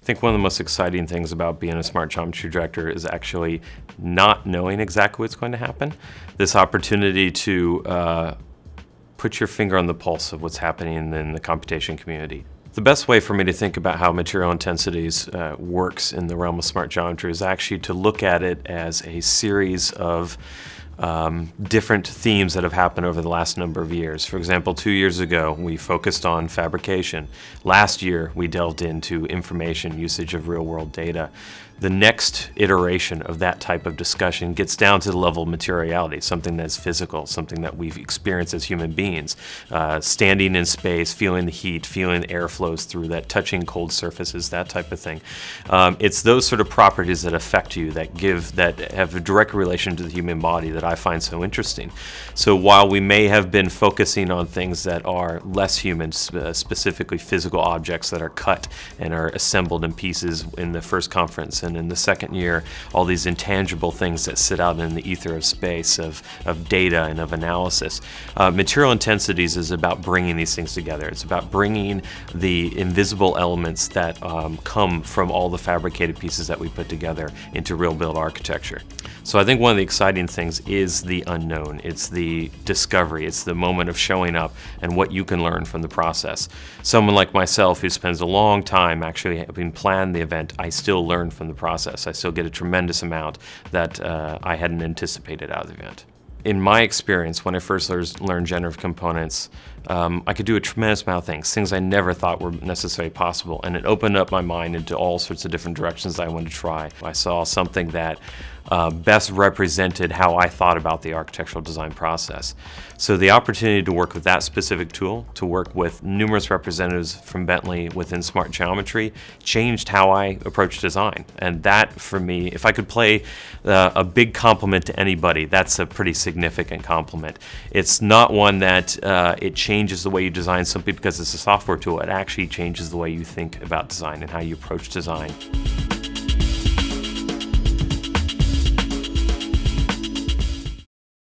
think one of the most exciting things about being a smart geometry director is actually not knowing exactly what's going to happen. This opportunity to put your finger on the pulse of what's happening in the computation community. The best way for me to think about how material intensities works in the realm of smart geometry is actually to look at it as a series of different themes that have happened over the last number of years. For example, 2 years ago, we focused on fabrication. Last year, we delved into information usage of real-world data. The next iteration of that type of discussion gets down to the level of materiality, something that's physical, something that we've experienced as human beings. Standing in space, feeling the heat, feeling the air flows through that, touching cold surfaces, that type of thing. It's those sort of properties that affect you, that have a direct relation to the human body that I find so interesting. So while we may have been focusing on things that are less human, specifically physical objects that are cut and are assembled in pieces in the first conference, and in the second year, all these intangible things that sit out in the ether of space, of data and of analysis. Material intensities is about bringing these things together. It's about bringing the invisible elements that come from all the fabricated pieces that we put together into real build architecture. So I think one of the exciting things is the unknown. It's the discovery. It's the moment of showing up and what you can learn from the process. Someone like myself who spends a long time actually having planned the event, I still learn from the process. I still get a tremendous amount that I hadn't anticipated out of the event. In my experience, when I first learned generative components, I could do a tremendous amount of things I never thought were necessarily possible, and it opened up my mind into all sorts of different directions that I wanted to try. I saw something that best represented how I thought about the architectural design process. So the opportunity to work with that specific tool, to work with numerous representatives from Bentley within Smart Geometry, changed how I approach design. And that, for me, if I could play a big compliment to anybody, that's a pretty significant compliment. It's not one that it changes the way you design something because it's a software tool. It actually changes the way you think about design and how you approach design.